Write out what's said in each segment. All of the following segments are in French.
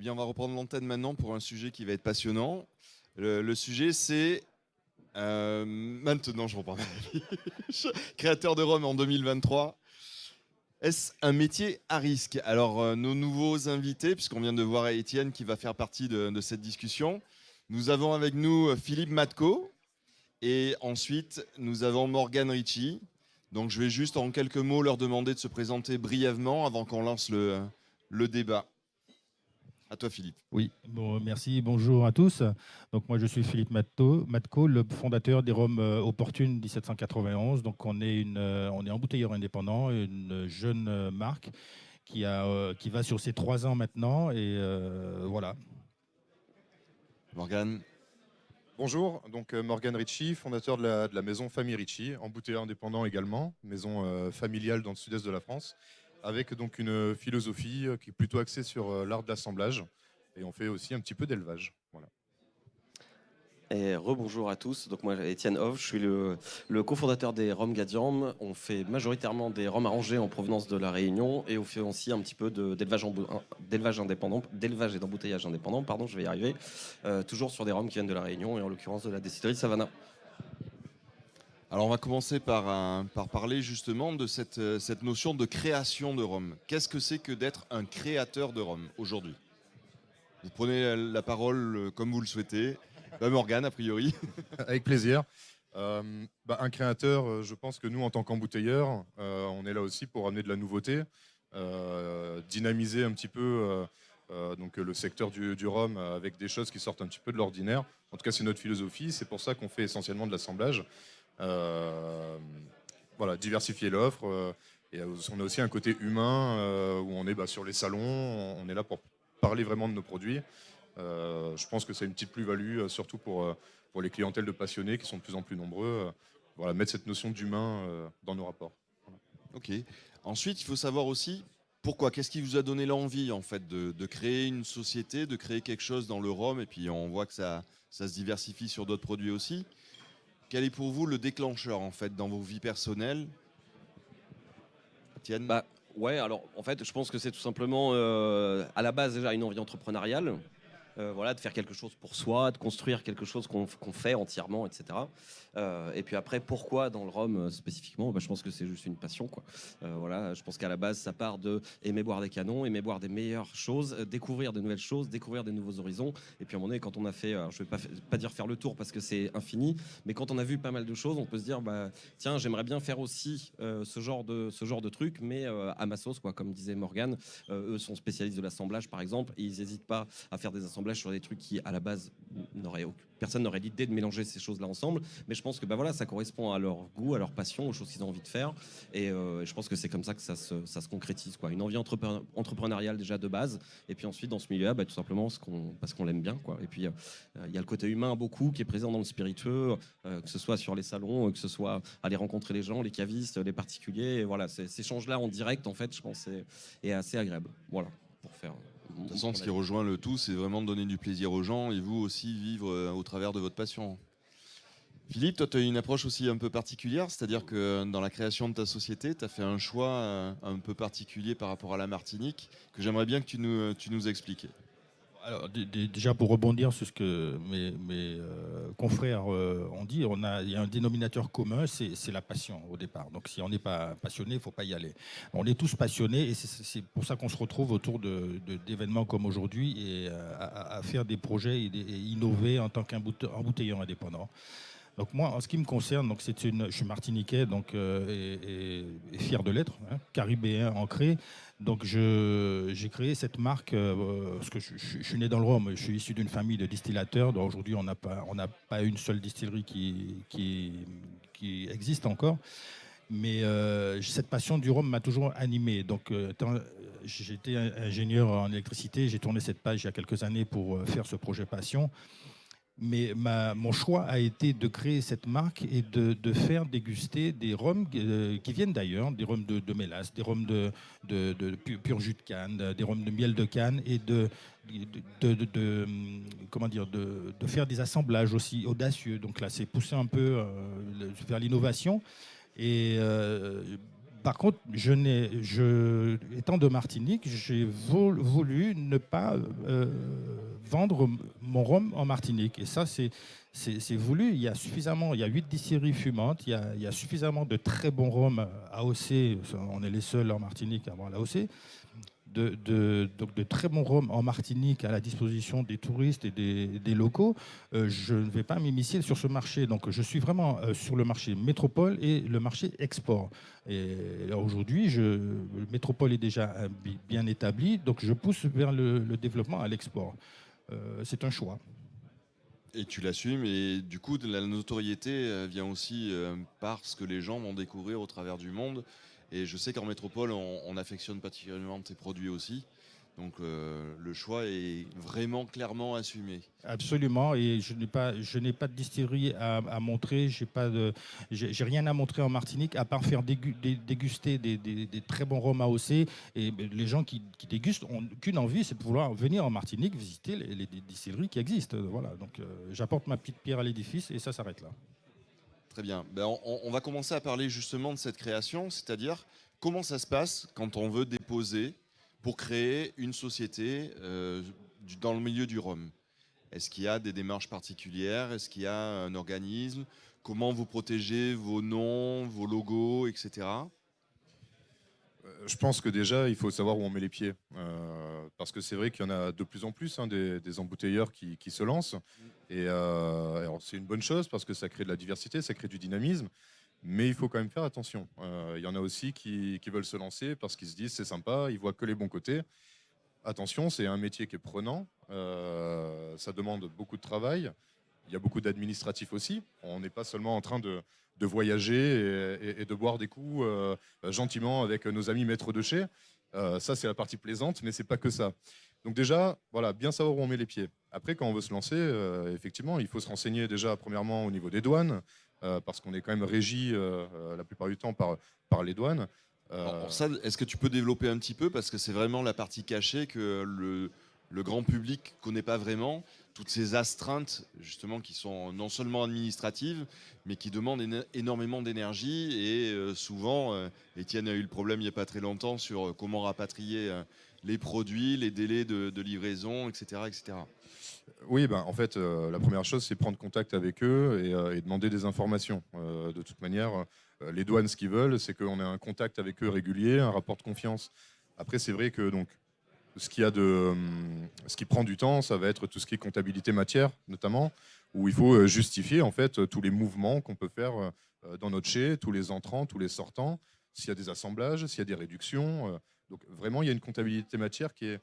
bien, on va reprendre l'antenne maintenant pour un sujet qui va être passionnant. Le sujet, c'est... maintenant, je reprends. Créateur de rhum en 2023. Est-ce un métier à risque? Alors, nos nouveaux invités, puisqu'on vient de voir Étienne qui va faire partie de cette discussion, nous avons avec nous Philippe Matco et ensuite nous avons Morgane Ricci. Donc, je vais juste en quelques mots leur demander de se présenter brièvement avant qu'on lance le débat. À toi, Philippe. Oui, bon, merci, bonjour à tous. Donc moi je suis Philippe Matco, le fondateur des Rhums Opportune 1791. Donc on est embouteilleur indépendant, une jeune marque qui va sur ses 3 ans maintenant et voilà. Morgane. Bonjour, donc Morgane Ricci, fondateur de la maison Famille Ricci, embouteilleur indépendant également, maison familiale dans le sud-est de la France, avec donc une philosophie qui est plutôt axée sur l'art de l'assemblage, et on fait aussi un petit peu d'élevage. Voilà. Et rebonjour à tous, donc moi Étienne Hove, je suis le cofondateur des Rhums Gadiam. On fait majoritairement des rhums arrangés en provenance de la Réunion et on fait aussi un petit peu d'élevage indépendant, d'élevage et d'embouteillage indépendant, pardon, je vais y arriver, toujours sur des rhums qui viennent de la Réunion et en l'occurrence de la distillerie de Savannah. Alors on va commencer par parler justement de cette notion de création de rhum. Qu'est-ce que c'est que d'être un créateur de rhum aujourd'hui? Vous prenez la parole comme vous le souhaitez. Morgane, a priori. Avec plaisir. Un créateur, je pense que nous, en tant qu'embouteilleurs, on est là aussi pour amener de la nouveauté, dynamiser un petit peu donc, le secteur du rhum avec des choses qui sortent un petit peu de l'ordinaire. En tout cas, c'est notre philosophie. C'est pour ça qu'on fait essentiellement de l'assemblage. Voilà, diversifier l'offre. Et on a aussi un côté humain où on est sur les salons. On est là pour parler vraiment de nos produits. Je pense que c'est une petite plus-value, surtout pour les clientèles de passionnés qui sont de plus en plus nombreux. Voilà, mettre cette notion d'humain dans nos rapports. Voilà. Ok. Ensuite, il faut savoir aussi pourquoi. Qu'est-ce qui vous a donné l'envie en fait de créer une société, de créer quelque chose dans le rhum, et puis on voit que ça se diversifie sur d'autres produits aussi. Quel est pour vous le déclencheur en fait dans vos vies personnelles? Étienne? Ouais, alors en fait, je pense que c'est tout simplement à la base déjà une envie entrepreneuriale. Voilà, de faire quelque chose pour soi, de construire quelque chose qu'on fait entièrement, etc. Et puis après, pourquoi dans le rhum spécifiquement? Je pense que c'est juste une passion, quoi. Voilà, je pense qu'à la base, ça part de aimer boire des canons, aimer boire des meilleures choses, découvrir de nouvelles choses, découvrir des nouveaux horizons. Et puis à un moment donné, quand on a fait, alors, je vais pas dire faire le tour parce que c'est infini, mais quand on a vu pas mal de choses, on peut se dire, tiens, j'aimerais bien faire aussi ce genre de truc, mais à ma sauce, quoi. Comme disait Morgane, eux sont spécialistes de l'assemblage, par exemple, et ils n'hésitent pas à faire des assemblages sur des trucs qui, à la base, personne n'aurait l'idée de mélanger ces choses-là ensemble. Mais je pense que voilà, ça correspond à leur goût, à leur passion, aux choses qu'ils ont envie de faire. Et je pense que c'est comme ça que ça se concrétise, quoi. Une envie entrepreneuriale déjà de base. Et puis ensuite, dans ce milieu-là, tout simplement parce qu'on l'aime bien, quoi. Et puis, il y a le côté humain beaucoup qui est présent dans le spiritueux, que ce soit sur les salons, que ce soit aller rencontrer les gens, les cavistes, les particuliers. Et voilà, ces échanges-là en direct, en fait, je pense, est assez agréable. Voilà, pour faire... De toute façon, ce qui rejoint le tout, c'est vraiment de donner du plaisir aux gens et vous aussi vivre au travers de votre passion. Philippe, toi, tu as une approche aussi un peu particulière, c'est-à-dire que dans la création de ta société, tu as fait un choix un peu particulier par rapport à la Martinique, que j'aimerais bien que tu nous expliques. Alors déjà pour rebondir sur ce que mes confrères ont dit, il y a un dénominateur commun, c'est la passion au départ. Donc si on n'est pas passionné, il ne faut pas y aller. On est tous passionnés et c'est pour ça qu'on se retrouve autour d'événements comme aujourd'hui et à faire des projets et innover en tant qu'embouteilleur indépendant. Donc moi, en ce qui me concerne, donc je suis martiniquais et fier de l'être, hein, caribéen ancré. Donc j'ai créé cette marque parce que je suis né dans le rhum, je suis issu d'une famille de distillateurs. Donc aujourd'hui, on n'a pas une seule distillerie qui existe encore. Mais cette passion du rhum m'a toujours animé. Donc j'étais ingénieur en électricité, j'ai tourné cette page il y a quelques années pour faire ce projet passion. Mais mon choix a été de créer cette marque et de faire déguster des rhums qui viennent d'ailleurs, des rhums de mélasse, des rhums de pur jus de canne, des rhums de miel de canne et de faire des assemblages aussi audacieux. Donc là, c'est pousser un peu vers l'innovation. Et Par contre, étant de Martinique, j'ai voulu ne pas vendre mon rhum en Martinique. Et ça, c'est voulu. Il y a 8 distilleries fumantes, il y a suffisamment de très bons rhums AOC. On est les seuls en Martinique à avoir l'AOC. Donc de très bons rhums en Martinique à la disposition des touristes et des locaux. Je ne vais pas m'immiscer sur ce marché. Donc je suis vraiment sur le marché métropole et le marché export. Et aujourd'hui, le métropole est déjà bien établi, donc je pousse vers le développement à l'export. C'est un choix. Et tu l'assumes, et du coup, la notoriété vient aussi parce que les gens vont découvrir au travers du monde. Et je sais qu'en métropole, on affectionne particulièrement tes produits aussi. Donc le choix est vraiment clairement assumé. Absolument, et je n'ai pas de distillerie à montrer, j'ai rien à montrer en Martinique à part faire déguster des très bons rhums AOC. Et les gens qui dégustent n'ont qu'une envie, c'est de pouvoir venir en Martinique visiter les distilleries qui existent. Voilà, donc j'apporte ma petite pierre à l'édifice et ça s'arrête là. Très bien. Ben, on va commencer à parler justement de cette création, c'est-à-dire comment ça se passe quand on veut déposer pour créer une société dans le milieu du rhum. Est-ce qu'il y a des démarches particulières? Est-ce qu'il y a un organisme? Comment vous protégez vos noms, vos logos, etc. Je pense que déjà, il faut savoir où on met les pieds. Parce que c'est vrai qu'il y en a de plus en plus, hein, des embouteilleurs qui se lancent. Et alors, c'est une bonne chose parce que ça crée de la diversité, ça crée du dynamisme. Mais il faut quand même faire attention. Il y en a aussi qui veulent se lancer parce qu'ils se disent c'est sympa, ils voient que les bons côtés. Attention, c'est un métier qui est prenant. Ça demande beaucoup de travail. Il y a beaucoup d'administratifs aussi. On n'est pas seulement en train de voyager et de boire des coups gentiment avec nos amis maîtres de chez. Ça, c'est la partie plaisante, mais c'est pas que ça. Donc déjà, voilà, bien savoir où on met les pieds. Après, quand on veut se lancer, effectivement, il faut se renseigner déjà premièrement au niveau des douanes, parce qu'on est quand même régi la plupart du temps par les douanes. Alors ça, est-ce que tu peux développer un petit peu? Parce que c'est vraiment la partie cachée que le grand public ne connaît pas vraiment. Toutes ces astreintes, justement, qui sont non seulement administratives, mais qui demandent énormément d'énergie. Et souvent, Étienne a eu le problème il n'y a pas très longtemps sur comment rapatrier les produits, les délais de livraison, etc., etc. Oui, ben, en fait, la première chose, c'est prendre contact avec eux et demander des informations. De toute manière, les douanes, ce qu'ils veulent, c'est qu'on ait un contact avec eux régulier, un rapport de confiance. Après, c'est vrai que donc, ce qui prend du temps, ça va être tout ce qui est comptabilité matière, notamment, où il faut justifier en fait tous les mouvements qu'on peut faire dans notre chai, tous les entrants, tous les sortants, s'il y a des assemblages, s'il y a des réductions. Donc vraiment, il y a une comptabilité matière qui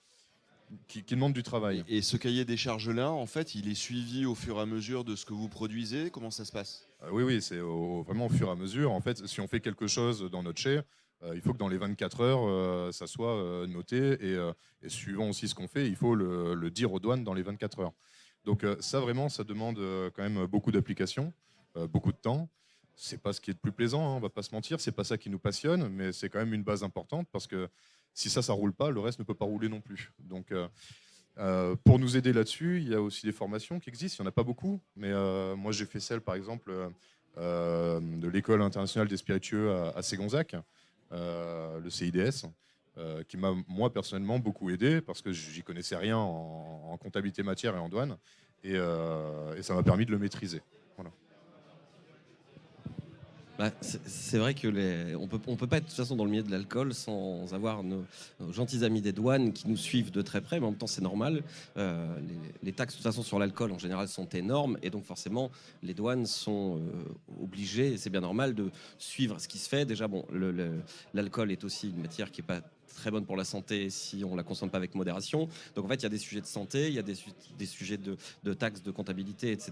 demande du travail. Et ce cahier des charges-là, en fait, il est suivi au fur et à mesure de ce que vous produisez. Comment ça se passe? Oui, c'est vraiment au fur et à mesure. En fait, si on fait quelque chose dans notre chai, il faut que dans les 24 heures, ça soit noté. Et suivant aussi ce qu'on fait, il faut le dire aux douanes dans les 24 heures. Donc ça, vraiment, ça demande quand même beaucoup d'applications, beaucoup de temps. C'est pas ce qui est le plus plaisant, hein, on va pas se mentir. C'est pas ça qui nous passionne, mais c'est quand même une base importante parce que si ça roule pas, le reste ne peut pas rouler non plus. Donc pour nous aider là-dessus, il y a aussi des formations qui existent. Il n'y en a pas beaucoup, mais moi j'ai fait celle, par exemple, de l'École internationale des spiritueux à Ségonzac, le CIDS, qui m'a, moi, personnellement, beaucoup aidé parce que j'y connaissais rien en comptabilité matière et en douane, et ça m'a permis de le maîtriser. Voilà. Bah, c'est vrai que on peut pas être de toute façon dans le milieu de l'alcool sans avoir nos gentils amis des douanes qui nous suivent de très près, mais en même temps c'est normal. Les taxes de toute façon sur l'alcool en général sont énormes et donc forcément les douanes sont obligées, et c'est bien normal, de suivre ce qui se fait. Déjà bon, l'alcool est aussi une matière qui est pas très bonne pour la santé si on la consomme pas avec modération. Donc en fait il y a des sujets de santé, il y a des sujets de taxes, de comptabilité, etc.,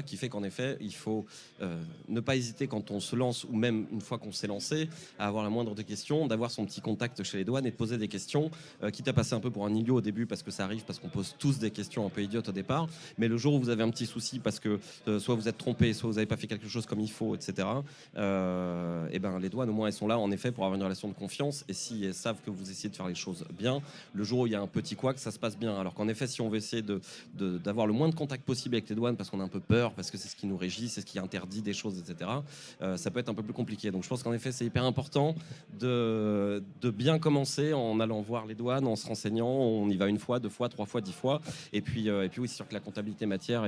qui fait qu'en effet il faut ne pas hésiter quand on se lance ou même une fois qu'on s'est lancé à avoir la moindre des questions, d'avoir son petit contact chez les douanes et de poser des questions, quitte à passer un peu pour un idiot au début parce que ça arrive, parce qu'on pose tous des questions un peu idiotes au départ, mais le jour où vous avez un petit souci parce que soit vous êtes trompé, soit vous n'avez pas fait quelque chose comme il faut, etc., et ben les douanes au moins elles sont là en effet pour avoir une relation de confiance, et si elles savent que vous vous essayez de faire les choses bien. Le jour où il y a un petit couac, ça se passe bien. Alors qu'en effet, si on veut essayer d'avoir le moins de contact possible avec les douanes parce qu'on a un peu peur, parce que c'est ce qui nous régit, c'est ce qui interdit des choses, etc., ça peut être un peu plus compliqué. Donc je pense qu'en effet, c'est hyper important de bien commencer en allant voir les douanes, en se renseignant. On y va 1 fois, 2 fois, 3 fois, 10 fois. Et puis oui, c'est sûr que la comptabilité matière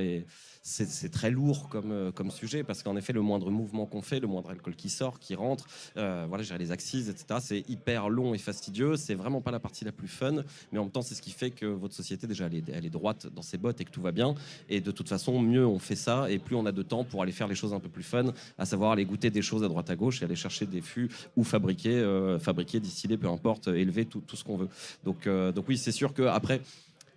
c'est très lourd comme sujet parce qu'en effet, le moindre mouvement qu'on fait, le moindre alcool qui sort, qui rentre, voilà, gérer les axes, etc., c'est hyper long et fastidieux. C'est vraiment pas la partie la plus fun, mais en même temps, c'est ce qui fait que votre société, déjà, elle est droite dans ses bottes et que tout va bien. Et de toute façon, mieux on fait ça et plus on a de temps pour aller faire les choses un peu plus fun, à savoir aller goûter des choses à droite à gauche et aller chercher des fûts ou fabriquer, distiller, peu importe, élever tout ce qu'on veut. Donc oui, c'est sûr qu'après,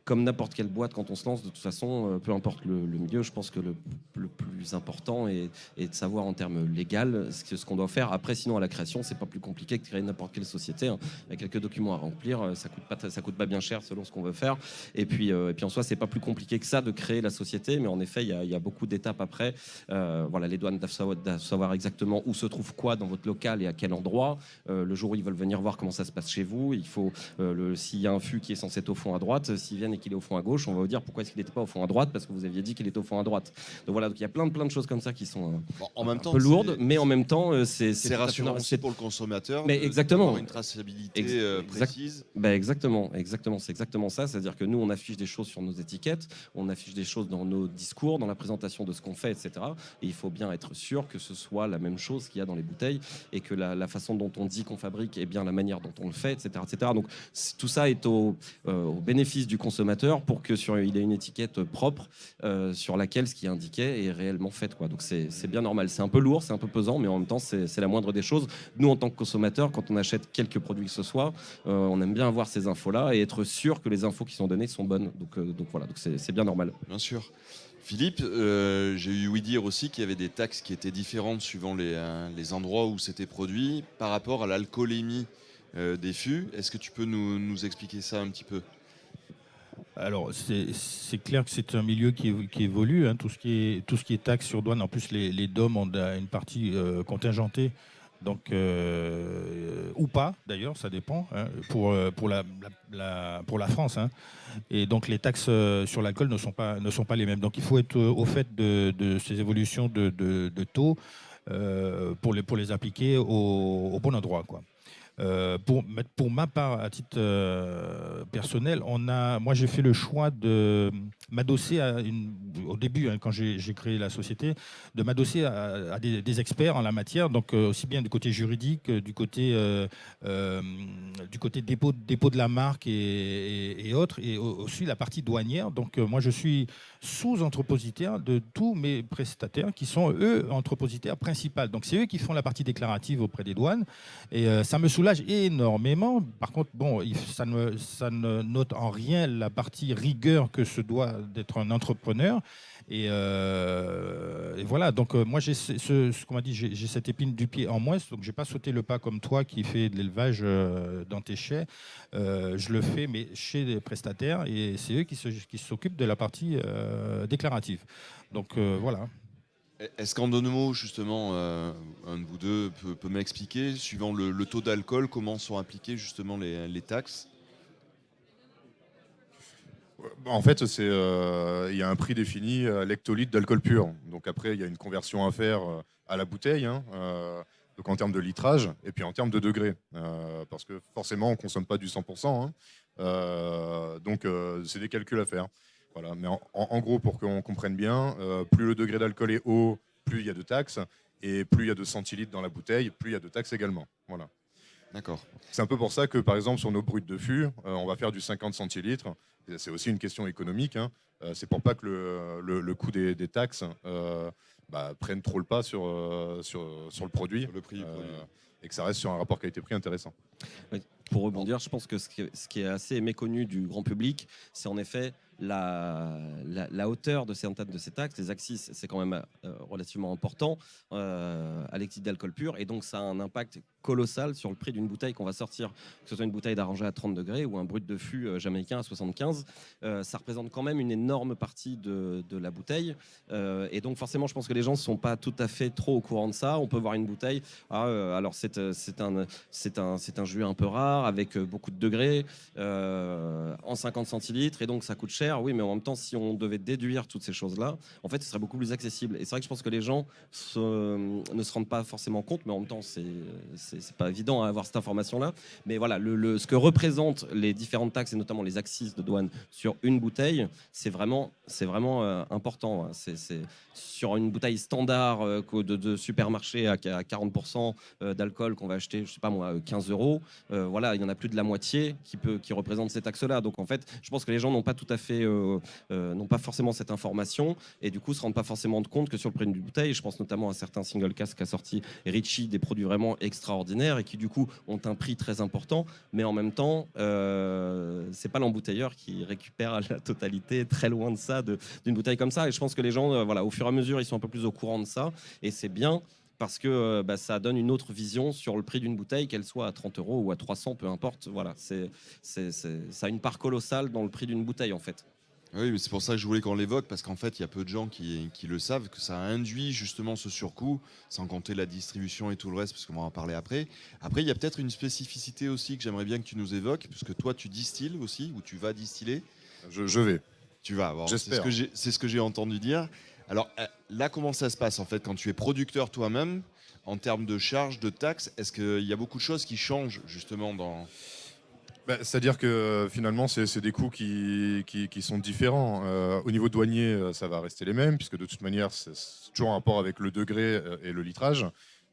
comme n'importe quelle boîte, quand on se lance, de toute façon, peu importe le milieu, je pense que le plus important est de savoir en termes légal ce qu'on doit faire. Après, sinon, à la création, c'est pas plus compliqué que de créer n'importe quelle société. Hein. Il y a quelques documents à remplir, ça coûte pas bien cher selon ce qu'on veut faire. Et puis en soi, c'est pas plus compliqué que ça de créer la société, mais en effet, il y a beaucoup d'étapes après. Voilà, les douanes doivent savoir exactement où se trouve quoi dans votre local et à quel endroit. Le jour où ils veulent venir voir comment ça se passe chez vous, il faut, s'il y a un fût qui est censé être au fond à droite, s'ils viennent et qu'il est au fond à gauche, on va vous dire pourquoi est-ce qu'il n'était pas au fond à droite, parce que vous aviez dit qu'il était au fond à droite. Donc voilà, donc il y a plein de choses comme ça qui sont en même temps, peu lourdes, mais en même temps, c'est rassurant aussi pour le consommateur. Mais exactement. D'avoir une traçabilité précise. Exactement, c'est exactement ça. C'est-à-dire que nous, on affiche des choses sur nos étiquettes, on affiche des choses dans nos discours, dans la présentation de ce qu'on fait, etc. Et il faut bien être sûr que ce soit la même chose qu'il y a dans les bouteilles et que la façon dont on dit qu'on fabrique est bien la manière dont on le fait, etc., etc. Donc tout ça est au bénéfice du consommateur pour que il ait une étiquette propre sur laquelle ce qui est indiqué est réellement fait, quoi. Donc c'est bien normal. C'est un peu lourd, c'est un peu pesant, mais en même temps c'est la moindre des choses. Nous, en tant que consommateurs, quand on achète quelque produit que ce soit, on aime bien avoir ces infos-là et être sûr que les infos qui sont données sont bonnes. Donc voilà, donc c'est bien normal. Bien sûr. Philippe, j'ai eu ouï dire aussi qu'il y avait des taxes qui étaient différentes suivant les endroits où c'était produit par rapport à l'alcoolémie des fûts. Est-ce que tu peux nous expliquer ça un petit peu ? Alors, c'est clair que c'est un milieu qui évolue, hein, tout ce qui est taxe sur douane. En plus, les DOM ont une partie contingentée, donc, ou pas, d'ailleurs, ça dépend, hein, pour la France. Hein. Et donc, les taxes sur l'alcool ne sont pas les mêmes. Donc, il faut être au fait de ces évolutions de taux pour les appliquer au bon endroit, quoi. Pour ma part, à titre personnel, moi j'ai fait le choix de m'adosser au début, hein, quand j'ai créé la société, de m'adosser à des experts en la matière, donc aussi bien du côté juridique, du côté dépôt de la marque et autres, et aussi la partie douanière. Donc moi je suis sous-entrepositaire de tous mes prestataires qui sont eux entrepositaires principaux. Donc c'est eux qui font la partie déclarative auprès des douanes, et ça me soulage énormément. Par contre, bon, ça ne note en rien la partie rigueur que se doit d'être un entrepreneur. Et voilà, donc moi j'ai qu'on m'a dit, j'ai cette épine du pied en moins, donc j'ai pas sauté le pas comme toi qui fait de l'élevage dans tes chais. Je le fais, mais chez des prestataires, et c'est eux qui s'occupent de la partie déclarative. Donc voilà. Est-ce qu'en 2 mots, justement, un de vous deux peut m'expliquer, suivant le taux d'alcool, comment sont appliquées justement les taxes ? En fait, il y a un prix défini à l'hectolitre d'alcool pur. Donc après, il y a une conversion à faire à la bouteille, hein, donc en termes de litrage, et puis en termes de degrés. Parce que forcément, on ne consomme pas du 100%. Hein, donc c'est des calculs à faire. Voilà. Mais en gros, pour qu'on comprenne bien, plus le degré d'alcool est haut, plus il y a de taxes, et plus il y a de centilitres dans la bouteille, plus il y a de taxes également. Voilà. D'accord. C'est un peu pour ça que, par exemple, sur nos brutes de fût, on va faire du 50 centilitres. Et c'est aussi une question économique. Hein. C'est pour pas que le coût des taxes prenne trop le pas sur le produit, Sur le prix du produit. Et que ça reste sur un rapport qualité-prix intéressant. Oui. Pour rebondir, je pense que ce qui est assez méconnu du grand public, c'est en effet la hauteur de certaines de ces taxes, les axes, c'est quand même relativement important à l'excès d'alcool pur, et donc ça a un impact colossal sur le prix d'une bouteille qu'on va sortir, que ce soit une bouteille d'arrangé à 30 degrés ou un brut de fût jamaïcain à 75. Ça représente quand même une énorme partie de la bouteille, et donc forcément, je pense que les gens ne sont pas tout à fait trop au courant de ça. On peut voir une bouteille, alors c'est un jus un peu rare avec beaucoup de degrés en 50 centilitres, et donc ça coûte cher. Oui, mais en même temps, si on devait déduire toutes ces choses-là, en fait, ce serait beaucoup plus accessible. Et c'est vrai que je pense que les gens ne se rendent pas forcément compte, mais en même temps, c'est pas évident à avoir cette information-là. Mais voilà, ce que représentent les différentes taxes, et notamment les axes de douane sur une bouteille, c'est vraiment important. C'est sur une bouteille standard de supermarché à 40% d'alcool qu'on va acheter, je sais pas moi, 15 euros. Voilà, il y en a plus de la moitié qui représente ces taxes-là. Donc en fait, je pense que les gens n'ont pas tout à fait, n'ont pas forcément cette information, et du coup se rendent pas forcément compte que sur le prix d'une bouteille, je pense notamment à certains single casques qu'a sorti Ritchie, des produits vraiment extraordinaires et qui du coup ont un prix très important, mais en même temps, c'est pas l'embouteilleur qui récupère la totalité, très loin de ça, d'une bouteille comme ça. Et je pense que les gens, voilà, au fur et à mesure, ils sont un peu plus au courant de ça, et c'est bien parce que ça donne une autre vision sur le prix d'une bouteille, qu'elle soit à 30 euros ou à 300, peu importe. Voilà, ça a une part colossale dans le prix d'une bouteille, en fait. Oui, mais c'est pour ça que je voulais qu'on l'évoque, parce qu'en fait, il y a peu de gens qui le savent, que ça induit justement ce surcoût, sans compter la distribution et tout le reste, parce qu'on va en parler après. Après, il y a peut-être une spécificité aussi que j'aimerais bien que tu nous évoques, parce que toi, tu distilles aussi, ou tu vas distiller. Je vais. Tu vas, bon, J'espère. c'est ce que j'ai entendu dire. Alors là, comment ça se passe en fait quand tu es producteur toi-même, en termes de charges, de taxes? Est-ce qu'il y a beaucoup de choses qui changent justement dans... C'est-à-dire que finalement, c'est des coûts qui sont différents. Au niveau douanier, ça va rester les mêmes, puisque de toute manière, c'est toujours un rapport avec le degré et le litrage.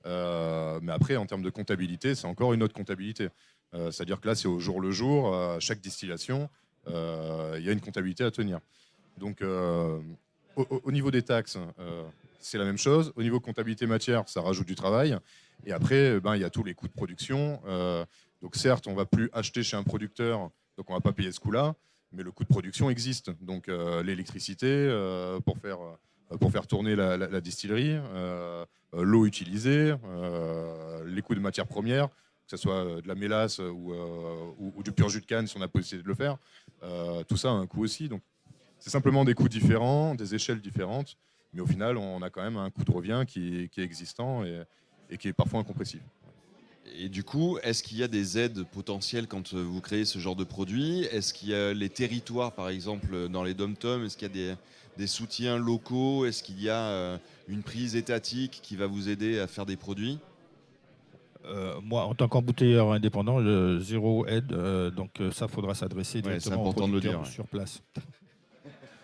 Mais après, en termes de comptabilité, c'est encore une autre comptabilité. C'est-à-dire que là, c'est au jour le jour, à chaque distillation, il y a une comptabilité à tenir. Donc, au niveau des taxes, c'est la même chose. Au niveau comptabilité matière, ça rajoute du travail. Et après, il y a tous les coûts de production. Donc certes, on ne va plus acheter chez un producteur, donc on ne va pas payer ce coût-là, mais le coût de production existe. Donc l'électricité pour faire tourner la distillerie, l'eau utilisée, les coûts de matières premières, que ce soit de la mélasse ou du pur jus de canne si on a possibilité de le faire, tout ça a un coût aussi. Donc c'est simplement des coûts différents, des échelles différentes, mais au final, on a quand même un coût de revient qui est existant et qui est parfois incompressible. Et du coup, est-ce qu'il y a des aides potentielles quand vous créez ce genre de produit? Est-ce qu'il y a les territoires, par exemple, dans les dom-toms? Est-ce qu'il y a des soutiens locaux? Est-ce qu'il y a une prise étatique qui va vous aider à faire des produits? Moi, en tant qu'embouteilleur indépendant, zéro aide, donc ça faudra s'adresser Ouais, c'est directement aux important de le producteurs dire, ouais. sur place.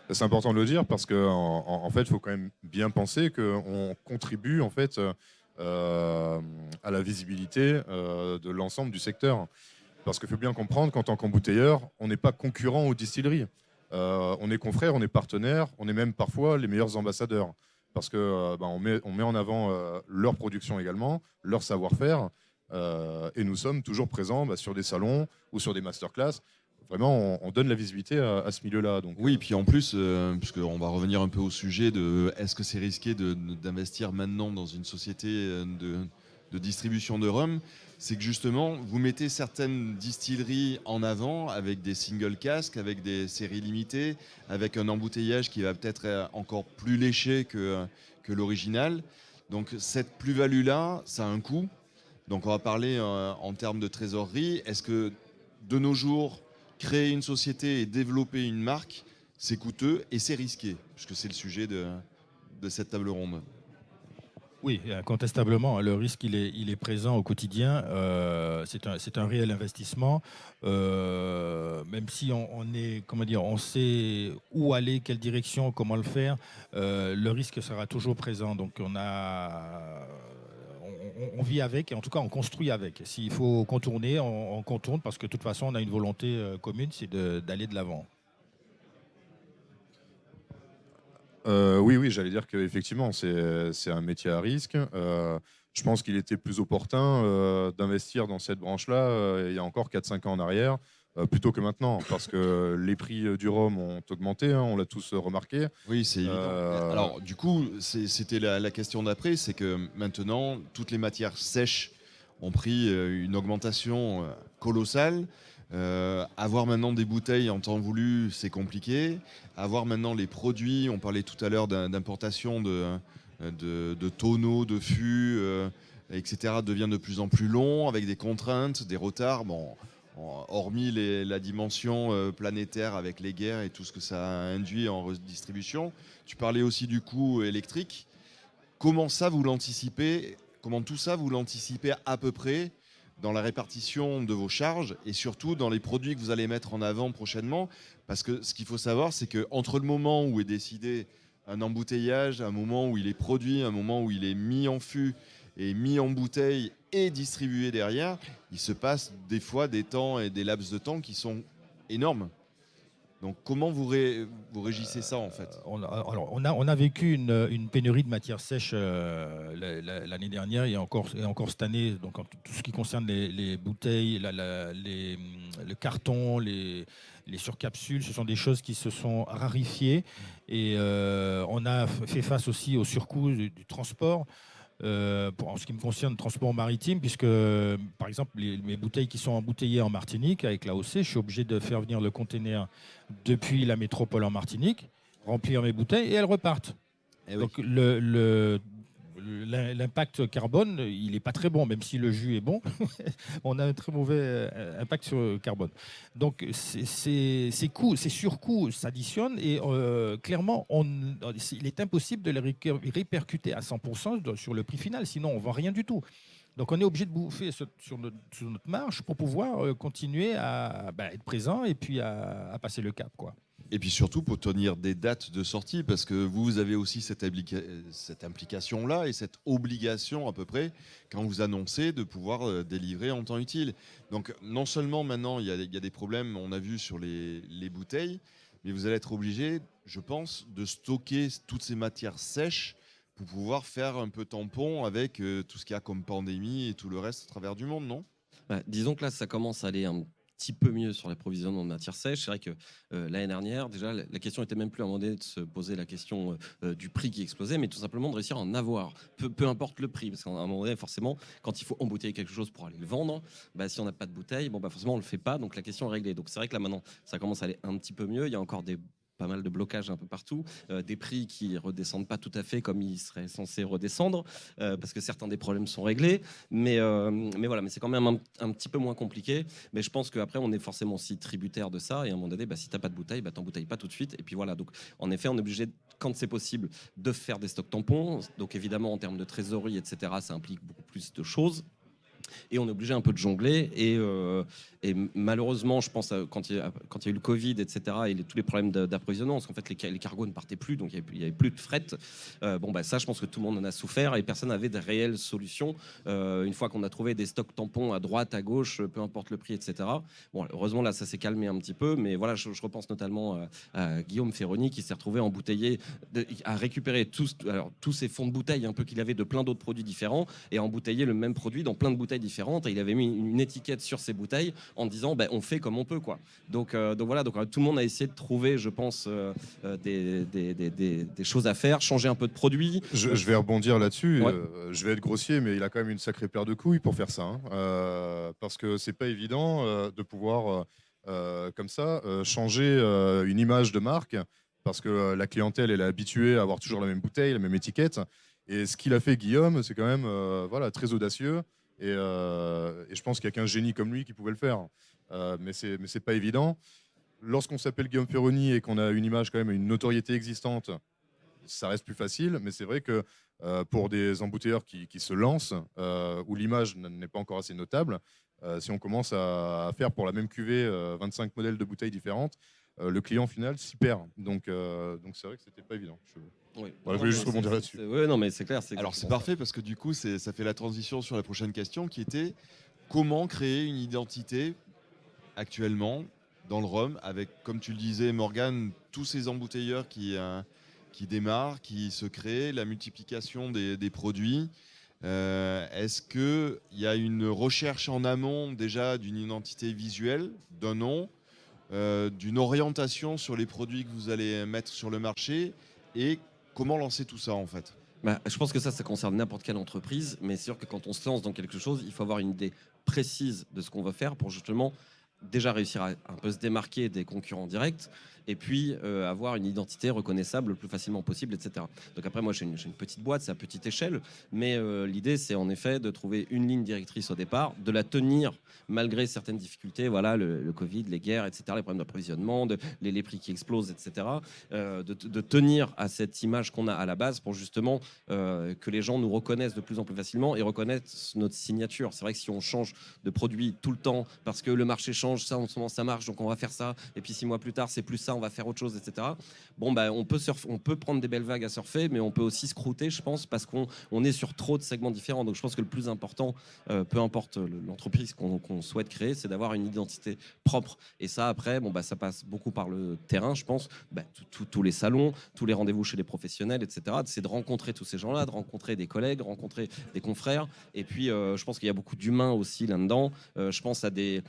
C'est important de le dire parce qu'en fait, il faut quand même bien penser qu'on contribue en fait à la visibilité de l'ensemble du secteur. Parce qu'il faut bien comprendre qu'en tant qu'embouteilleur, on n'est pas concurrent aux distilleries. On est confrères, on est partenaires, on est même parfois les meilleurs ambassadeurs. Parce que on met en avant leur production également, leur savoir-faire, et nous sommes toujours présents sur des salons ou sur des masterclass. Vraiment, on donne la visibilité à ce milieu-là. Donc, Oui, puis en plus, puisqu'on va revenir un peu au sujet de est-ce que c'est risqué d'investir maintenant dans une société de distribution de rhum, c'est que justement, vous mettez certaines distilleries en avant avec des single casques, avec des séries limitées, avec un embouteillage qui va peut-être encore plus léché que l'original. Donc cette plus-value-là, ça a un coût. Donc on va parler en termes de trésorerie. Est-ce que de nos jours, créer une société et développer une marque, c'est coûteux et c'est risqué, puisque c'est le sujet de cette table ronde? Oui, incontestablement, le risque il est présent au quotidien. C'est un réel investissement, même si on est, comment dire, on sait où aller, quelle direction, comment le faire. Le risque sera toujours présent. Donc on vit avec, et en tout cas on construit avec. S'il faut contourner, on contourne parce que de toute façon on a une volonté commune, c'est d'aller de l'avant. Oui, j'allais dire qu'effectivement, c'est un métier à risque. Je pense qu'il était plus opportun d'investir dans cette branche-là il y a encore 4-5 ans en arrière, plutôt que maintenant, parce que les prix du rhum ont augmenté, hein, on l'a tous remarqué. Oui, c'est évident. Euh, Alors, du coup, c'était la question d'après, c'est que maintenant, toutes les matières sèches ont pris une augmentation colossale. Avoir maintenant des bouteilles en temps voulu, c'est compliqué. Avoir maintenant les produits, on parlait tout à l'heure d'importation de tonneaux, de fûts, etc., devient de plus en plus long, avec des contraintes, des retards. Bon, hormis la dimension planétaire avec les guerres et tout ce que ça a induit en redistribution. Tu parlais aussi du coût électrique. Comment ça, vous l'anticipez? Comment tout ça, vous l'anticipez à peu près dans la répartition de vos charges et surtout dans les produits que vous allez mettre en avant prochainement? Parce que ce qu'il faut savoir, c'est qu'entre le moment où est décidé un embouteillage, un moment où il est produit, un moment où il est mis en fût et mis en bouteille et distribué derrière, il se passe des fois des temps et des laps de temps qui sont énormes. Donc comment vous régissez ça en fait? On a vécu une pénurie de matières sèches l'année dernière et encore cette année. Donc, en tout ce qui concerne les bouteilles, le carton, les surcapsules, ce sont des choses qui se sont rarifiées. Et on a fait face aussi au surcoût du transport. En ce qui me concerne, le transport maritime, puisque, par exemple, mes bouteilles qui sont embouteillées en Martinique avec l'AOC, je suis obligé de faire venir le conteneur depuis la métropole en Martinique, remplir mes bouteilles et elles repartent. Eh oui. Donc, l'impact carbone, il n'est pas très bon, même si le jus est bon. On a un très mauvais impact sur le carbone. Donc, ces coûts, ces surcoûts s'additionnent et clairement, il est impossible de les répercuter à 100% sur le prix final, sinon on ne vend rien du tout. Donc, on est obligé de bouffer sur notre marge pour pouvoir continuer à être présent et puis à passer le cap, quoi. Et puis surtout pour tenir des dates de sortie, parce que vous avez aussi cette implication-là et cette obligation à peu près, quand vous annoncez, de pouvoir délivrer en temps utile. Donc non seulement maintenant il y a des problèmes, on a vu sur les bouteilles, mais vous allez être obligé, je pense, de stocker toutes ces matières sèches pour pouvoir faire un peu tampon avec tout ce qu'il y a comme pandémie et tout le reste à travers du monde, non? Disons que là, ça commence à aller un petit peu mieux sur l'approvisionnement de matières sèches. C'est vrai que l'année dernière, déjà, la question était même plus à un moment donné de se poser la question du prix qui explosait, mais tout simplement de réussir à en avoir, peu importe le prix. Parce qu'à un moment donné, forcément, quand il faut embouteiller quelque chose pour aller le vendre, si on n'a pas de bouteille, forcément, on ne le fait pas, donc la question est réglée. Donc c'est vrai que là, maintenant, ça commence à aller un petit peu mieux. Il y a encore pas mal de blocages un peu partout, des prix qui redescendent pas tout à fait comme ils seraient censés redescendre, parce que certains des problèmes sont réglés, mais voilà, mais c'est quand même un petit peu moins compliqué. Mais je pense qu'après, on est forcément aussi tributaire de ça, et à un moment donné, si t'as pas de bouteille, t'embouteilles pas tout de suite, et puis voilà. Donc en effet, on est obligé, quand c'est possible, de faire des stocks tampons. Donc évidemment, en termes de trésorerie, etc., ça implique beaucoup plus de choses. Et on est obligé un peu de jongler. Et malheureusement, je pense, quand il y a eu le Covid, etc., et tous les problèmes d'approvisionnement, parce qu'en fait, les cargos ne partaient plus, donc il n'y avait plus de fret. Ça, je pense que tout le monde en a souffert et personne n'avait de réelles solutions. Une fois qu'on a trouvé des stocks tampons à droite, à gauche, peu importe le prix, etc. Heureusement, là, ça s'est calmé un petit peu. Mais voilà, je repense notamment à Guillaume Ferroni qui s'est retrouvé embouteillé, à récupérer tous ces fonds de bouteilles un peu qu'il avait de plein d'autres produits différents et à embouteiller le même produit dans plein de bouteilles différentes. Et il avait mis une étiquette sur ces bouteilles en disant on fait comme on peut, quoi. Donc voilà, tout le monde a essayé de trouver, je pense, des choses à faire, changer un peu de produit. Je vais rebondir là-dessus. Ouais. Je vais être grossier, mais il a quand même une sacrée paire de couilles pour faire ça, hein. Parce que c'est pas évident de pouvoir comme ça changer une image de marque, parce que la clientèle elle est habituée à avoir toujours la même bouteille, la même étiquette. Et ce qu'il a fait Guillaume, c'est quand même très audacieux. Et je pense qu'il n'y a qu'un génie comme lui qui pouvait le faire. Mais c'est pas évident. Lorsqu'on s'appelle Guillaume Ferroni et qu'on a une image quand même, une notoriété existante, ça reste plus facile. Mais c'est vrai que pour des embouteilleurs qui se lancent, où l'image n'est pas encore assez notable, si on commence à faire pour la même cuvée 25 modèles de bouteilles différentes, le client final s'y perd. Donc c'est vrai que c'était pas évident. Oui. Je voulais juste rebondir là-dessus. Oui, non, mais c'est clair. Alors c'est parfait parce que du coup ça fait la transition sur la prochaine question qui était comment créer une identité actuellement dans le rhum avec, comme tu le disais Morgane, tous ces embouteilleurs qui démarrent, qui se créent, la multiplication des produits. Est-ce qu'il y a une recherche en amont déjà d'une identité visuelle, d'un nom, d'une orientation sur les produits que vous allez mettre sur le marché et comment lancer tout ça en fait? Bah, je pense que ça concerne n'importe quelle entreprise, mais c'est sûr que quand on se lance dans quelque chose, il faut avoir une idée précise de ce qu'on veut faire pour justement déjà réussir à un peu se démarquer des concurrents directs et puis avoir une identité reconnaissable le plus facilement possible, etc. Donc après, moi, j'ai une petite boîte, c'est à petite échelle, mais l'idée, c'est en effet de trouver une ligne directrice au départ, de la tenir malgré certaines difficultés, voilà, le Covid, les guerres, etc., les problèmes d'approvisionnement, les prix qui explosent, etc., de tenir à cette image qu'on a à la base pour justement que les gens nous reconnaissent de plus en plus facilement et reconnaissent notre signature. C'est vrai que si on change de produit tout le temps parce que le marché change, ça en ce moment ça marche, donc on va faire ça, et puis 6 mois plus tard c'est plus ça, on va faire autre chose, etc. Bon, bah, on peut prendre des belles vagues à surfer, mais on peut aussi se croûter, je pense, parce qu'on est sur trop de segments différents. Donc je pense que le plus important, peu importe l'entreprise qu'on souhaite créer, c'est d'avoir une identité propre. Et ça, après, bon, bah, ça passe beaucoup par le terrain, je pense. Bah, tous les salons, tous les rendez-vous chez les professionnels, etc. C'est de rencontrer tous ces gens-là, de rencontrer des collègues, rencontrer des confrères. Et puis, je pense qu'il y a beaucoup d'humains aussi là-dedans. Je pense à des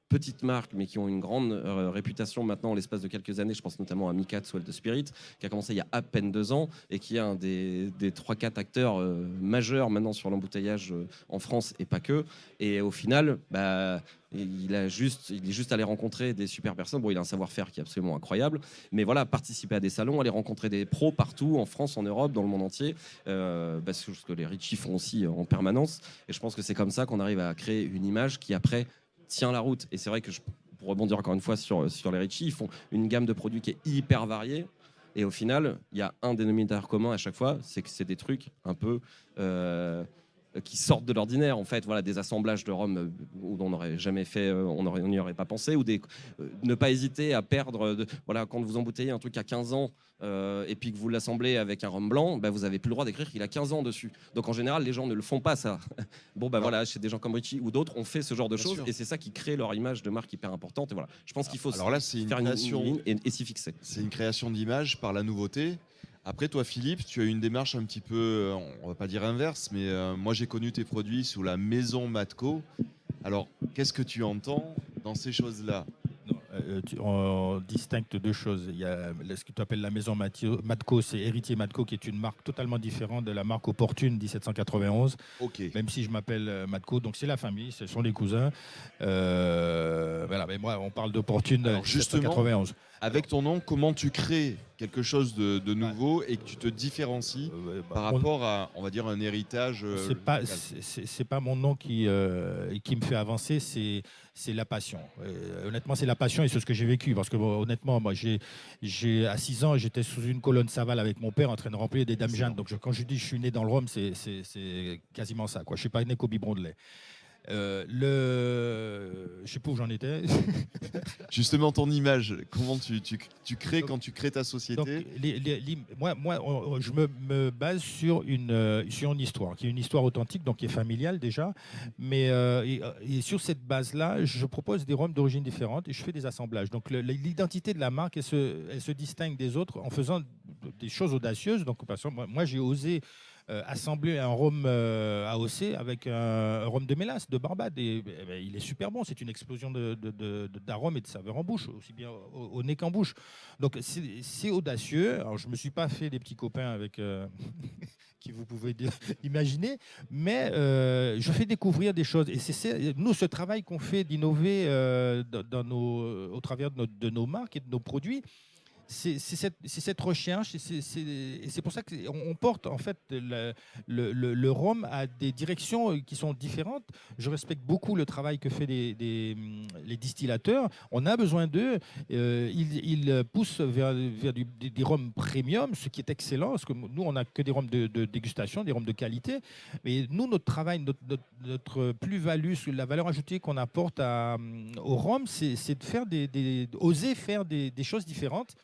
petites marques, mais qui ont une grande réputation maintenant en l'espace de quelques années. Je pense notamment à Mika de Swell the Spirit, qui a commencé il y a à peine 2 ans et qui est un des 3-4 acteurs majeurs maintenant sur l'embouteillage en France et pas que. Et au final, bah, il est juste allé rencontrer des super personnes. Bon, il a un savoir-faire qui est absolument incroyable, mais voilà, participer à des salons, aller rencontrer des pros partout, en France, en Europe, dans le monde entier, parce que ce que les Ritchie font aussi en permanence. Et je pense que c'est comme ça qu'on arrive à créer une image qui après tient la route. Et c'est vrai que pour rebondir encore une fois sur les Ritchie, ils font une gamme de produits qui est hyper variée. Et au final, il y a un dénominateur commun à chaque fois, c'est que c'est des trucs un peu qui sortent de l'ordinaire, en fait, voilà, des assemblages de rhum où on n'aurait jamais fait, on n'y aurait pas pensé, ou ne pas hésiter à perdre, voilà, quand vous embouteillez un truc à 15 ans et puis que vous l'assemblez avec un rhum blanc, bah, vous n'avez plus le droit d'écrire qu'il a 15 ans dessus. Donc en général, les gens ne le font pas, ça. Bon, bah voilà, chez des gens comme Ritchie ou d'autres, on fait ce genre de choses, et c'est ça qui crée leur image de marque hyper importante. Et voilà, je pense qu'il faut Alors là, c'est faire une ligne et s'y fixer. C'est une création d'image par la nouveauté. Après, toi, Philippe, tu as une démarche un petit peu, on va pas dire inverse, mais moi, j'ai connu tes produits sous la maison Matco. Alors, qu'est-ce que tu entends dans ces choses-là? Non, on distingue deux choses. Il y a ce que tu appelles la maison Matco, c'est Héritier Matco, qui est une marque totalement différente de la marque Opportune 1791. Ok. Même si je m'appelle Matco, donc c'est la famille, ce sont les cousins. Voilà, mais moi, on parle d'Opportune Alors, justement, 1791. Avec ton nom, comment tu crées quelque chose de nouveau et que tu te différencies par rapport à, on va dire, un héritage c'est pas mon nom qui me fait avancer, c'est la passion. Honnêtement, c'est la passion et c'est ce que j'ai vécu. Parce que bon, honnêtement, moi, à 6 ans, j'étais sous une colonne Saval avec mon père en train de remplir des Dames Jeanne. Donc quand je dis que je suis né dans le rhum, c'est quasiment ça, quoi. Je suis pas né qu'au biberon de lait. Je sais pas où j'en étais. Justement, ton image, comment tu crées quand tu crées ta société? Donc, moi, je me base sur une histoire, qui est une histoire authentique, donc qui est familiale déjà. Mais et sur cette base-là, je propose des rhums d'origine différente et je fais des assemblages. Donc l'identité de la marque, elle se distingue des autres en faisant des choses audacieuses. Donc, par exemple, moi j'ai osé assembler un rhum AOC avec un rhum de mélasse de Barbade. Et, il est super bon. C'est une explosion d'arômes et de saveurs en bouche, aussi bien au nez qu'en bouche. Donc c'est audacieux. Alors je me suis pas fait des petits copains avec qui vous pouvez imaginer, mais je fais découvrir des choses. Et c'est nous, ce travail qu'on fait d'innover au travers de nos marques et de nos produits. C'est cette recherche et c'est pour ça qu'on porte en fait le rhum à des directions qui sont différentes. Je respecte beaucoup le travail que fait les distillateurs. On a besoin d'eux. Ils poussent vers des rhums premium, ce qui est excellent parce que nous on n'a que des rhums de dégustation, des rhums de qualité. Mais nous, notre travail, notre plus-value, la valeur ajoutée qu'on apporte au rhum, c'est de faire oser faire des choses différentes.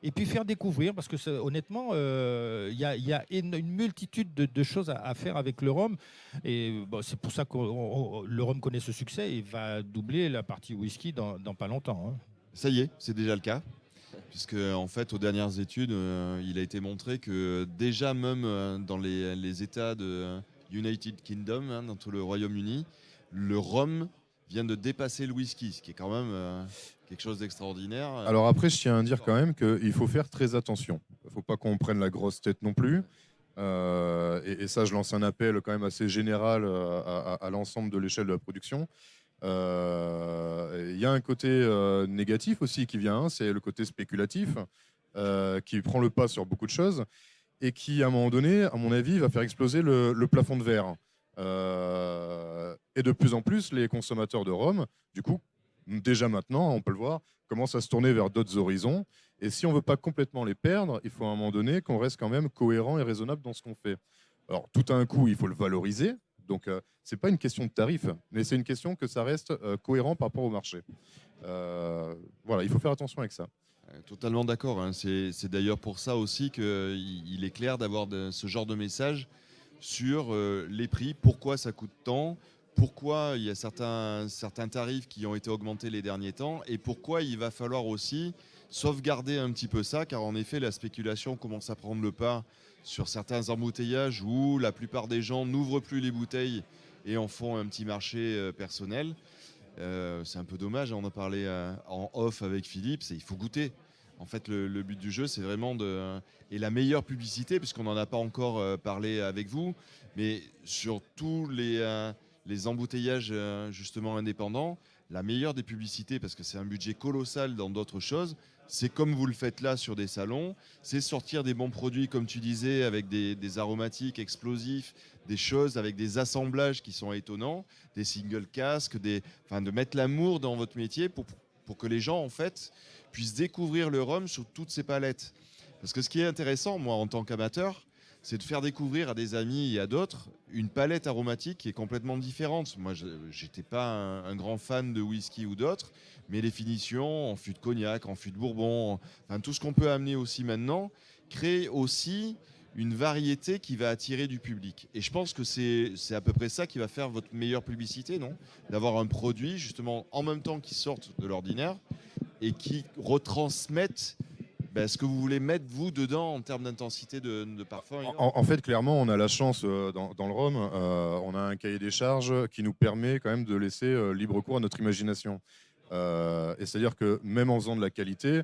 Et puis faire découvrir, parce que honnêtement, il y a une multitude de choses à faire avec le rhum. Et bon, c'est pour ça que le rhum connaît ce succès et va doubler la partie whisky dans pas longtemps. Hein. Ça y est, c'est déjà le cas. puisque en fait, aux dernières études, il a été montré que déjà même dans les États de United Kingdom, hein, dans tout le Royaume-Uni, le rhum vient de dépasser le whisky, ce qui est quand même quelque chose d'extraordinaire. Alors après, je tiens à dire quand même qu'il faut faire très attention. Il ne faut pas qu'on prenne la grosse tête non plus. Et ça, je lance un appel quand même assez général à l'ensemble de l'échelle de la production. Il y a un côté négatif aussi qui vient, c'est le côté spéculatif, qui prend le pas sur beaucoup de choses et qui, à un moment donné, à mon avis, va faire exploser le plafond de verre. Et de plus en plus, les consommateurs de rhum, du coup, déjà maintenant, on peut le voir, commencent à se tourner vers d'autres horizons. Et si on ne veut pas complètement les perdre, il faut à un moment donné qu'on reste quand même cohérent et raisonnable dans ce qu'on fait. Alors, tout à un coup, il faut le valoriser. Donc, ce n'est pas une question de tarif, mais c'est une question que ça reste cohérent par rapport au marché. Voilà, il faut faire attention avec ça. Totalement d'accord. Hein. C'est d'ailleurs pour ça aussi qu'il est clair d'avoir ce genre de message sur les prix, pourquoi ça coûte tant, pourquoi il y a certains tarifs qui ont été augmentés les derniers temps et pourquoi il va falloir aussi sauvegarder un petit peu ça, car en effet, la spéculation commence à prendre le pas sur certains embouteillages où la plupart des gens n'ouvrent plus les bouteilles et en font un petit marché personnel. C'est un peu dommage, on en parlait en off avec Philippe, il faut goûter. En fait, le but du jeu, c'est vraiment et la meilleure publicité, puisqu'on n'en a pas encore parlé avec vous, mais sur tous les embouteillages justement indépendants, la meilleure des publicités, parce que c'est un budget colossal dans d'autres choses, c'est comme vous le faites là sur des salons, c'est sortir des bons produits, comme tu disais, avec des aromatiques explosifs, des choses avec des assemblages qui sont étonnants, des single casques, de mettre l'amour dans votre métier pour que les gens, en fait, puissent découvrir le rhum sur toutes ses palettes. Parce que ce qui est intéressant, moi, en tant qu'amateur, c'est de faire découvrir à des amis et à d'autres une palette aromatique qui est complètement différente. Moi, je n'étais pas un grand fan de whisky ou d'autres, mais les finitions en fût de cognac, en fût de bourbon, enfin, tout ce qu'on peut amener aussi maintenant, crée aussi une variété qui va attirer du public. Et je pense que c'est à peu près ça qui va faire votre meilleure publicité, non ? D'avoir un produit, justement, en même temps qui sorte de l'ordinaire et qui retransmette ce que vous voulez mettre, vous, dedans, en termes d'intensité de parfum. En fait, clairement, on a la chance dans le rhum, on a un cahier des charges qui nous permet quand même de laisser libre cours à notre imagination. Et c'est-à-dire que même en faisant de la qualité,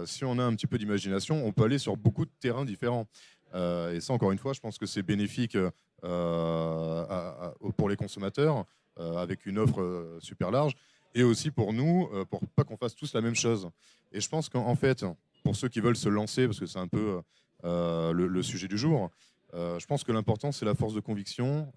si on a un petit peu d'imagination, on peut aller sur beaucoup de terrains différents. Et ça, encore une fois, je pense que c'est bénéfique pour les consommateurs, avec une offre super large, et aussi pour nous, pour pas qu'on fasse tous la même chose. Et je pense qu'en fait, pour ceux qui veulent se lancer, parce que c'est un peu le sujet du jour, je pense que l'important, c'est la force de conviction,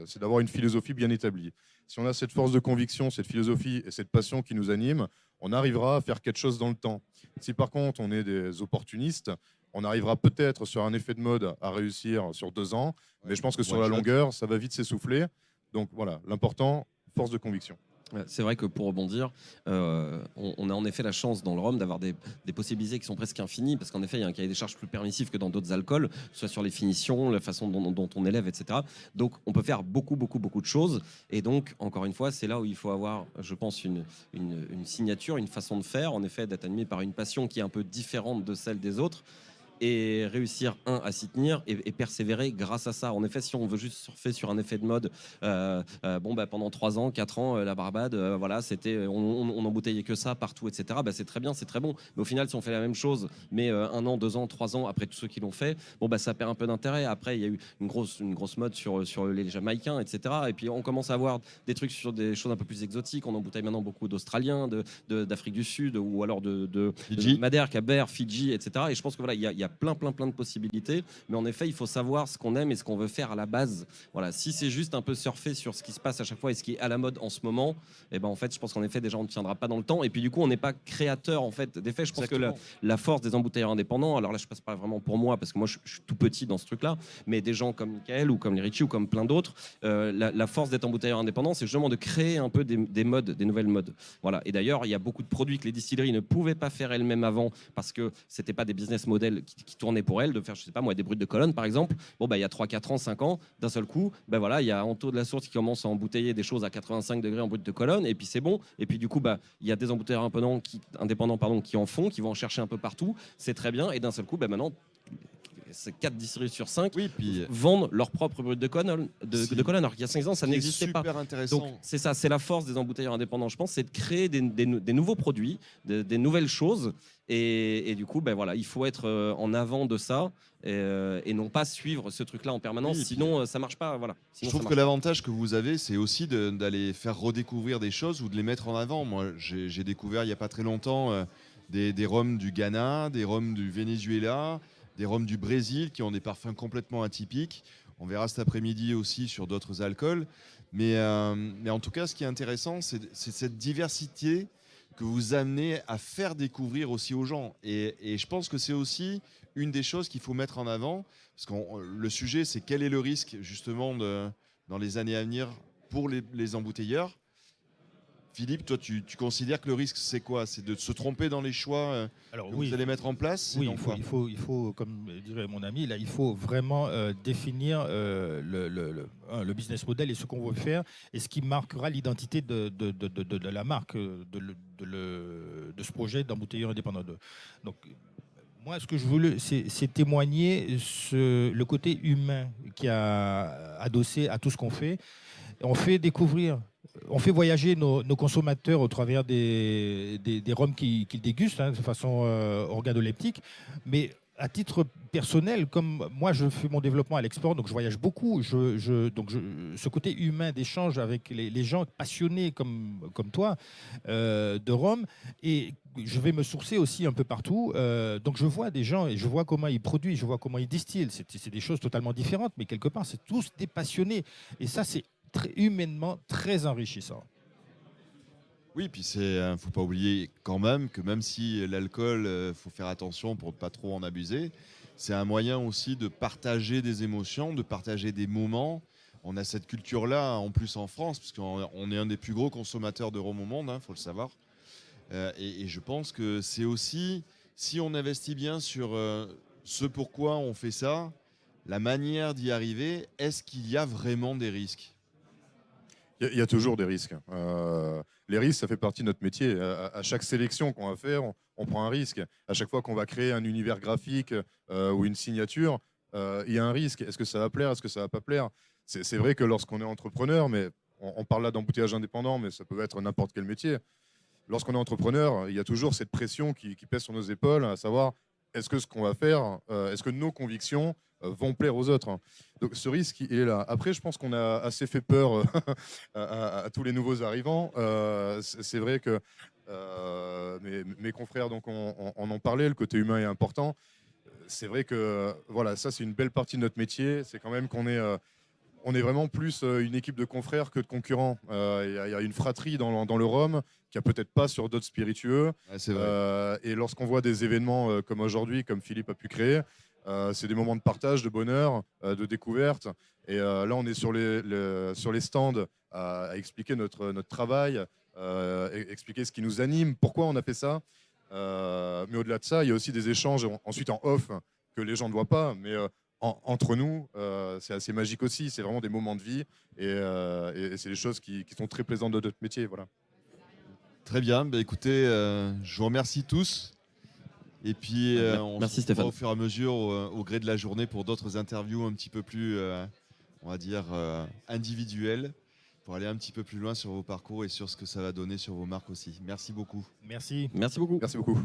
c'est d'avoir une philosophie bien établie. Si on a cette force de conviction, cette philosophie et cette passion qui nous anime, on arrivera à faire quelque chose dans le temps. Si par contre, on est des opportunistes, on arrivera peut-être sur un effet de mode à réussir sur 2 ans, mais je pense que sur la longueur, ça va vite s'essouffler. Donc voilà, l'important, force de conviction. C'est vrai que pour rebondir, on a en effet la chance dans le rhum d'avoir des possibilités qui sont presque infinies, parce qu'en effet, il y a un cahier des charges plus permissif que dans d'autres alcools, soit sur les finitions, la façon dont on élève, etc. Donc, on peut faire beaucoup de choses. Et donc, encore une fois, c'est là où il faut avoir, je pense, une signature, une façon de faire, en effet, d'être animé par une passion qui est un peu différente de celle des autres. Et réussir à s'y tenir et persévérer grâce à ça. En effet, si on veut juste surfer sur un effet de mode, pendant 3 ans, 4 ans, la Barbade, voilà, c'était, on embouteillait que ça partout, etc. C'est très bien, c'est très bon. Mais au final, si on fait la même chose, mais 1 an, 2 ans, 3 ans après tous ceux qui l'ont fait, ça perd un peu d'intérêt. Après, il y a eu une grosse mode sur les Jamaïcains, etc. Et puis on commence à avoir des trucs sur des choses un peu plus exotiques. On embouteille maintenant beaucoup d'Australiens, d'Afrique du Sud, ou alors de Madère, Cap-Vert, Fidji, etc. Et je pense que voilà, il y a plein de possibilités, mais en effet il faut savoir ce qu'on aime et ce qu'on veut faire à la base. Voilà, si c'est juste un peu surfer sur ce qui se passe à chaque fois et ce qui est à la mode en ce moment, en fait je pense qu'en effet déjà on ne tiendra pas dans le temps, et puis du coup on n'est pas créateur en fait d'effets. Je pense que la force des embouteilleurs indépendants, alors là je passe pas vraiment pour moi parce que moi je suis tout petit dans ce truc là, mais des gens comme Michael ou comme les Richie ou comme plein d'autres, la force d'être embouteilleur indépendant, c'est justement de créer un peu des modes, des nouvelles modes. Voilà, et d'ailleurs il y a beaucoup de produits que les distilleries ne pouvaient pas faire elles-mêmes avant parce que c'était pas des business models qui qui tournait pour elle, de faire, je sais pas moi, des brutes de colonne par exemple. Bon, bah, il y a 3, 4 ans, 5 ans, d'un seul coup, ben voilà, il y a Anto de la Source qui commence à embouteiller des choses à 85 degrés en brute de colonne, et puis c'est bon. Et puis du coup, bah, il y a des embouteilleurs indépendants qui en font, qui vont en chercher un peu partout. C'est très bien. Et d'un seul coup, bah, maintenant, c'est 4 distilleries sur 5 Oui, puis vendent leur propre brut de colonne, de colonne, alors qu'il y a 5 ans, ça c'est n'existait pas. super intéressant. Donc c'est ça, c'est la force des embouteilleurs indépendants, je pense, c'est de créer des nouveaux produits, des nouvelles choses. Et du coup, ben voilà, il faut être en avant de ça et non pas suivre ce truc-là en permanence, Oui, et puis, sinon ça marche pas. Voilà. je Sinon, trouve ça que marche l'avantage que vous avez, c'est aussi d'aller faire redécouvrir des choses ou de les mettre en avant. Moi, j'ai découvert il n'y a pas très longtemps des rhums du Ghana, des rhums du Venezuela, des rhums du Brésil qui ont des parfums complètement atypiques. On verra cet après-midi aussi sur d'autres alcools. Mais en tout cas, ce qui est intéressant, c'est cette diversité que vous amenez à faire découvrir aussi aux gens. Et je pense que c'est aussi une des choses qu'il faut mettre en avant. Parce que le sujet, c'est quel est le risque justement dans les années à venir pour les embouteilleurs. Philippe, toi, tu considères que le risque, c'est quoi? C'est de se tromper dans les choix Alors que oui, vous allez mettre en place? oui, Sinon, quoi il faut, comme dirait mon ami, là, il faut vraiment définir le business model et ce qu'on veut faire et ce qui marquera l'identité de la marque, de ce projet d'embouteilleur indépendant. Donc, moi, ce que je voulais, c'est témoigner le côté humain qui a adossé à tout ce qu'on fait. On fait découvrir, on fait voyager nos consommateurs au travers des rhums qu'ils dégustent de façon organoleptique. Mais à titre personnel, comme moi je fais mon développement à l'export, donc je voyage beaucoup, ce côté humain d'échange avec les gens passionnés comme toi de Rome, et je vais me sourcer aussi un peu partout. Donc je vois des gens et je vois comment ils produisent, je vois comment ils distillent. C'est des choses totalement différentes, mais quelque part, c'est tous des passionnés. Et ça, c'est humainement très enrichissant. Oui, puis faut pas oublier quand même que même si l'alcool, faut faire attention pour ne pas trop en abuser, c'est un moyen aussi de partager des émotions, de partager des moments. On a cette culture-là en plus en France, parce qu'on est un des plus gros consommateurs de rhum au monde, faut le savoir. Et je pense que c'est aussi, si on investit bien sur ce pourquoi on fait ça, la manière d'y arriver, est-ce qu'il y a vraiment des risques? Il y a toujours des risques. Les risques, ça fait partie de notre métier. À chaque sélection qu'on va faire, on prend un risque. À chaque fois qu'on va créer un univers graphique ou une signature, il y a un risque. Est-ce que ça va plaire? Est-ce que ça va pas plaire? C'est vrai que lorsqu'on est entrepreneur, mais on parle là d'embouteillage indépendant, mais ça peut être n'importe quel métier. Lorsqu'on est entrepreneur, il y a toujours cette pression qui pèse sur nos épaules, à savoir est-ce que ce qu'on va faire, est-ce que nos convictions vont plaire aux autres. Donc ce risque, il est là. Après, je pense qu'on a assez fait peur à tous les nouveaux arrivants. C'est vrai que mes confrères donc, on en parlait, le côté humain est important. C'est vrai que voilà, ça c'est une belle partie de notre métier. C'est quand même qu'on est on est vraiment plus une équipe de confrères que de concurrents. Il y a une fratrie dans le rhum qu'il n'y a peut-être pas sur d'autres spiritueux. Ouais, c'est vrai. Et lorsqu'on voit des événements comme aujourd'hui, comme Philippe a pu créer, c'est des moments de partage, de bonheur, de découverte. Et là, on est sur les stands à expliquer notre travail, expliquer ce qui nous anime, pourquoi on a fait ça. Mais au-delà de ça, il y a aussi des échanges ensuite en off que les gens ne voient pas. Mais entre nous, c'est assez magique aussi. C'est vraiment des moments de vie et c'est des choses qui sont très plaisantes de notre métier. Voilà. Très bien. Bah, écoutez, je vous remercie tous. Et puis, on Merci se retrouvera Stéphane. au fur et à mesure, au gré de la journée, pour d'autres interviews un petit peu plus, on va dire, individuelles, pour aller un petit peu plus loin sur vos parcours et sur ce que ça va donner sur vos marques aussi. Merci beaucoup. Merci. Merci beaucoup. Merci beaucoup.